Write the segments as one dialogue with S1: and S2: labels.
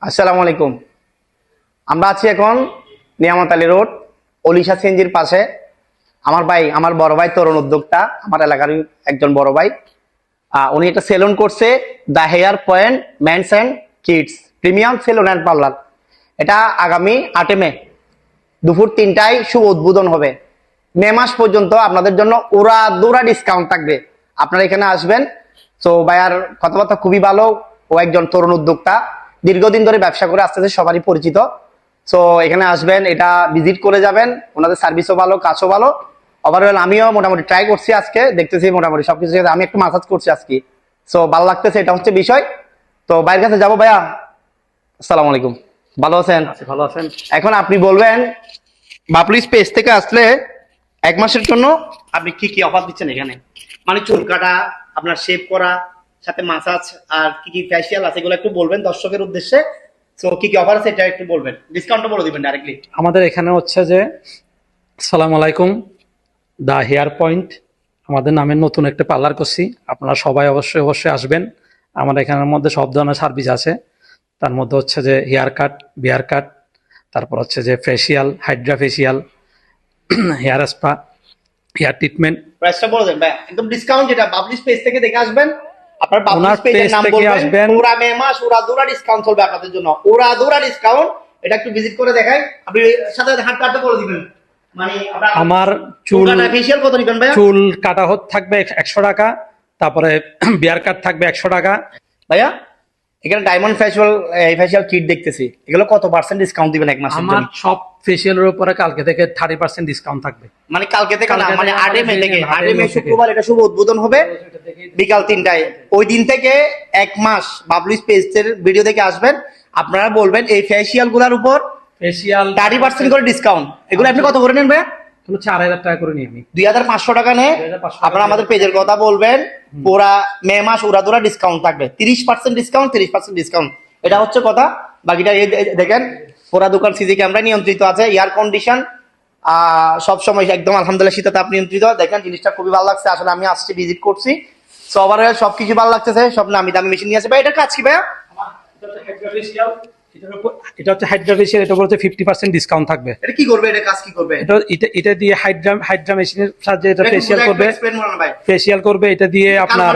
S1: আসসালামু আলাইকুম। আমরা আছি এখন নিয়ামত আলী রোড, অলিশা সিএনজির পাশে। আমার বড় ভাই তরুণ উদ্যোক্তা, আমার এলাকার একজন বড় ভাই। উনি একটা সেলুন করছে, the hair point men's and kids premium salon and parlour. এটা আগামী 8 মে দুপুর 3টায় শুভ উদ্বোধন হবে। মে মাস পর্যন্ত আপনাদের জন্য উড়াধুরা ডিসকাউন্ট থাকবে। আপনারা এখানে আসবেন। তো ভাইয়ার কথাবার্তা খুবই ভালো। ও একজন তরুণ উদ্যোক্তা, দীর্ঘদিন ধরে ব্যবসা করে আসতেছে, সবারই পরিচিত। সো এখানে আসবেন, এটা ভিজিট করে যাবেন। ওনাদের সার্ভিসও ভালো, কাজও ভালো। ওভারঅল আমিও মোটামুটি ট্রাই করছি, আজকে দেখতেছি মোটামুটি সবকিছু। আমি একটু মাসাজ করছি আজকে, সো ভালো লাগতেছে, এটা হচ্ছে বিষয়। তো ভাইয়ের কাছে যাবো। ভাইয়া আসসালামু আলাইকুম, ভালো আছেন?
S2: ভালো আছেন।
S1: এখন আপনি বলবেন বাবলি স্পেস থেকে আসলে 1 মাসের জন্য আপনি কি কি অফার দিচ্ছেন এখানে? মানে চুল কাটা, আপনার শেভ করা, সাথে মাসাজ, আর কি কি ফেসিয়াল আছে এগুলো একটু বলবেন দর্শকের উদ্দেশ্যে। সো কি কি অফার আছে এটা একটু বলবেন, ডিসকাউন্টও বলে দিবেন ডাইরেক্টলি।
S2: আমাদের এখানে হচ্ছে যে আসসালামু আলাইকুম, দা হেয়ার পয়েন্ট আমাদের নামে নতুন একটা পার্লার করছি। আপনারা সবাই অবশ্যই অবশ্যই আসবেন। আমাদের এখানের মধ্যে সব ধরনের সার্ভিস আছে। তার মধ্যে হচ্ছে যে হেয়ার কাট, বিয়ার কাট, তারপর হচ্ছে যে facial, hydra facial, hair spa, hair treatment.
S1: প্রাইসটা বলে দেন ভাই, একদম ডিসকাউন্ট। যেটা বাবলি স্পেস থেকে দেখে আসবেন, আপনার বাবলি
S2: ওনার
S1: স্পেসের
S2: পেজ
S1: নাম
S2: থেকে
S1: বলবেন।
S2: আসবেন।
S1: পুরা মে মাস উড়াধুরা ডিসকাউন্ট চলবে আপনাদের জন্য, উড়াধুরা ডিসকাউন্ট। এটা একটু ভিজিট করে দেখাই। আপনি সাথে হাত কাটতে বলে দিবেন। মানে
S2: আমার চুল
S1: ফেসিয়াল কত নেবেন ভাইয়া?
S2: চুল কাটা থাকবে 100 টাকা, তারপরে বিয়ার কাট থাকবে 100 টাকা।
S1: ভাইয়া এখানে ডায়মন্ড ফেসিয়াল কিট দেখতেছি, এগুলো কত পার্সেন্ট ডিসকাউন্ট দিবেন 1 মাসের
S2: আমার
S1: জন্য?
S2: সব ফেসিয়ালের উপরে কালকে থেকে 30% ডিসকাউন্ট থাকবে।
S1: মানে কালকে থেকে না, মানে 8 মে থেকে। 8 মে
S2: থেকে।
S1: শুক্রবার এটা শুভ উদ্বোধন হবে বিকাল 3টায়। ওই দিন থেকে 1 মাস বাবলি স্পেসের ভিডিও দেখে আসবেন। আপনারা বলবেন এই ফেসিয়াল গুলার উপর
S2: ফেসিয়াল
S1: 30% করে ডিসকাউন্ট। এগুলো আপনি কত করে নেন ভাইয়া?
S2: 4000 টাকা করে নিই আমি।
S1: 2500 টাকা নেয়।
S2: 2500
S1: আপনারা আমাদের পেজের কথা বলবেন, পুরা মে মাস উড়াধুরা ডিসকাউন্ট থাকবে। 30% ডিসকাউন্ট, 30% ডিসকাউন্ট, এটা হচ্ছে কথা। বাকিটা দেখেন, পুরা দোকান সিসি ক্যামেরা নিয়ন্ত্রিত আছে, এয়ার কন্ডিশন সব সময় একদম আলহামদুলিল্লাহ শীতাতাপ নিয়ন্ত্রিত। দেখেন জিনিসটা খুবই ভালো লাগছে। আসলে আমি আসছি, ভিজিট করছি, সবার সবকিছু ভালো লাগতেছে। সব নামি দামি মেশিন নিয়ে আছে ভাই। এটার কাজ কি ভাইয়া?
S2: এটা হচ্ছে হাইড্রা ফেসিয়াল, এটা বলতে 50% ডিসকাউন্ট থাকবে।
S1: এটা কি করবে? এটা কাজ কি করবে?
S2: এটা দিয়ে হাইড্রা মেশিনের সাহায্যে এটা ফেসিয়াল করবে। ফেসিয়াল করবে এটা দিয়ে আপনার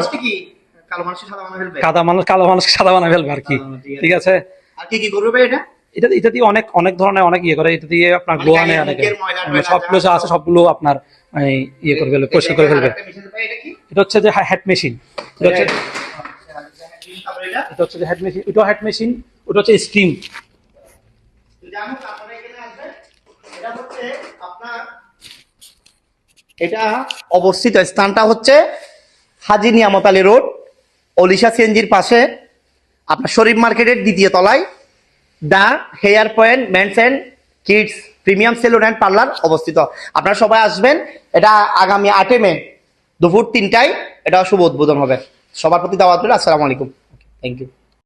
S1: কালো মানুষ সাদা বানাবে ফেলবে।
S2: কালো মানুষ সাদা বানাবে ফেলবে আর কি। ঠিক আছে।
S1: আর কি কি করবে ভাই এটা?
S2: এটা দিয়ে অনেক ধরনের অনেক ইয়ে করে। এটা দিয়ে আপনার গ্লো আনে, সবগুলো যা আছে সবগুলো আপনার ইয়ে করে ফেলবে, পরিষ্কার করে ফেলবে। এটা হচ্ছে যে হেড মেশিন। এটা হচ্ছে যে হেড মেশিন, ওটা হেড মেশিন, ওটা হচ্ছে স্টিম।
S1: এটা অবস্থিত স্থানটা হচ্ছে হাজী নিয়ামত আলী রোড, অলিশা সিএনজির পাশে, আপনার শরীফ মার্কেটের 2য় তলায় the hair point men's and kids premium salon and parlour অবস্থিত। আপনারা সবাই আসবেন। এটা আগামী 8 মে দুপুর 3টায় এটা শুভ উদ্বোধন হবে। সবার প্রতি দাওয়াত রইল। আসসালামু আলাইকুম, থ্যাংক ইউ।